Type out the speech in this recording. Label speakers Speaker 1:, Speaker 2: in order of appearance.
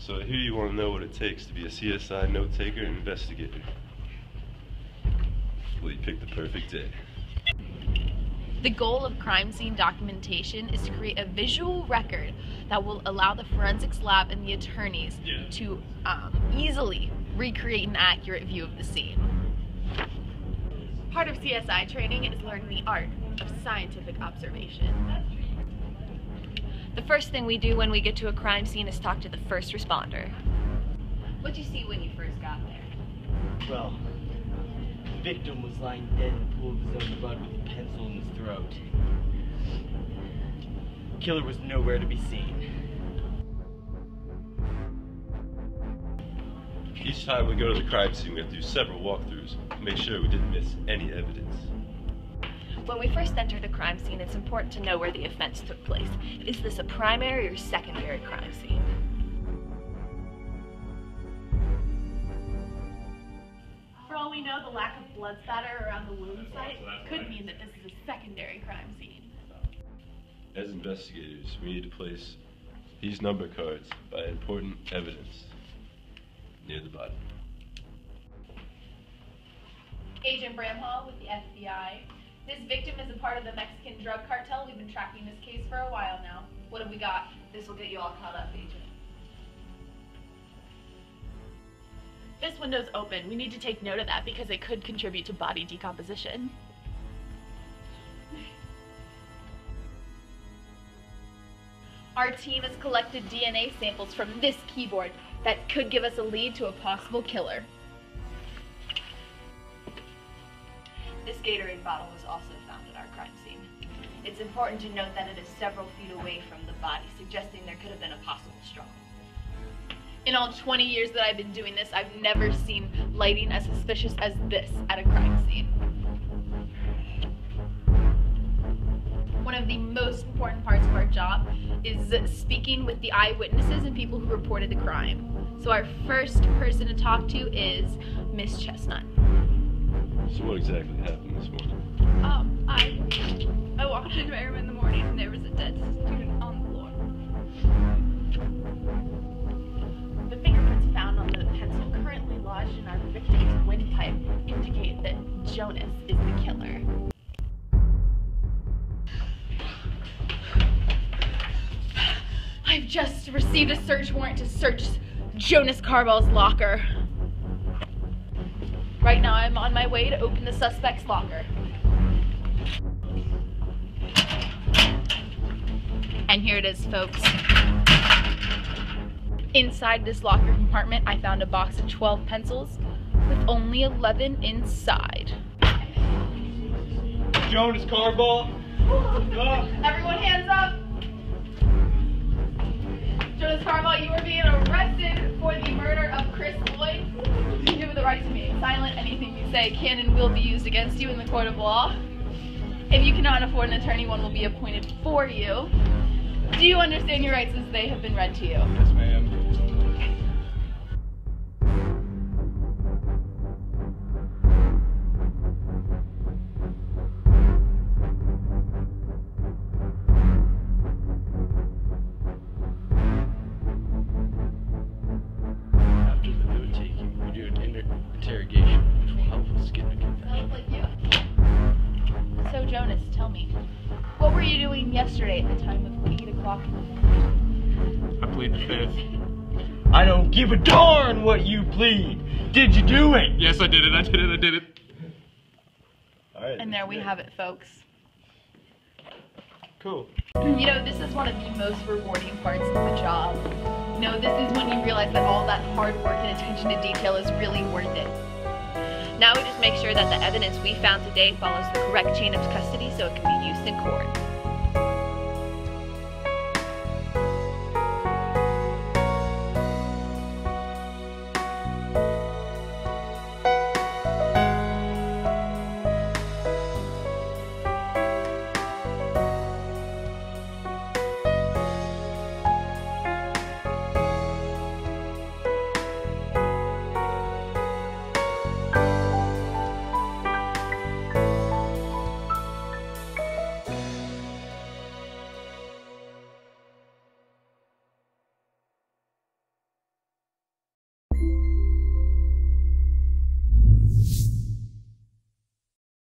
Speaker 1: So I hear you want to know what it takes to be a CSI note-taker and investigator. Well, you picked the perfect day.
Speaker 2: The goal of crime scene documentation is to create a visual record that will allow the forensics lab and the attorneys to easily recreate an accurate view of the scene. Part of CSI training is learning the art of scientific observation. The first thing we do when we get to a crime scene is talk to the first responder. What'd you see when you first got there?
Speaker 3: Well, the victim was lying dead in a pool of his own blood with a pencil in his throat. The killer was nowhere to be seen.
Speaker 1: Each time we go to the crime scene, we have to do several walkthroughs to make sure we didn't miss any evidence.
Speaker 2: When we first enter the crime scene, it's important to know where the offense took place. Is this a primary or secondary crime scene? For all we know, the lack of blood spatter around the wound site could mean that this is a secondary crime scene.
Speaker 1: As investigators, we need to place these number cards by important evidence near the body.
Speaker 2: Agent Bramhall with the FBI. This victim is a part of the Mexican drug cartel. We've been tracking this case for a while now. What have we got? This will get you all caught up, Agent. This window's open. We need to take note of that because it could contribute to body decomposition. Our team has collected DNA samples from this keyboard that could give us a lead to a possible killer. This Gatorade bottle was also found at our crime scene. It's important to note that it is several feet away from the body, suggesting there could have been a possible struggle. In all 20 years that I've been doing this, I've never seen lighting as suspicious as this at a crime scene. One of the most important parts of our job is speaking with the eyewitnesses and people who reported the crime. So our first person to talk to is Miss Chestnut.
Speaker 1: So what exactly happened this morning?
Speaker 4: I walked into my room in the morning and there was a dead student on the floor.
Speaker 2: The fingerprints found on the pencil currently lodged in our victim's windpipe indicate that Jonas is the killer. I've just received a search warrant to search Jonas Carball's locker. Right now, I'm on my way to open the suspect's locker. And here it is, folks. Inside this locker compartment, I found a box of 12 pencils with only 11 inside.
Speaker 3: Jonas Carball!
Speaker 2: Everyone hands up! Jonas Carball, you are being arrested for the murder of Chris Lloyd. You have the right to remain silent. Anything you say can and will be used against you in the court of law. If you cannot afford an attorney, one will be appointed for you. Do you understand your rights as they have been read to you?
Speaker 3: Yes, ma'am.
Speaker 5: After the note taking, we do an interrogation, which will help us get a confession.
Speaker 2: Sounds like you. So Jonas, tell me, what were you doing yesterday at the time of 8 o'clock in the morning?
Speaker 5: I plead the fifth.
Speaker 3: I don't give a darn what you plead. Did you do it?
Speaker 5: Yes, I did it.
Speaker 1: All right.
Speaker 2: And there we have it, folks.
Speaker 1: Cool.
Speaker 2: You know, this is one of the most rewarding parts of the job. You know, this is when you realize that all that hard work and attention to detail is really worth it. Now we just make sure that the evidence we found today follows the correct chain of custody so it can be used in court.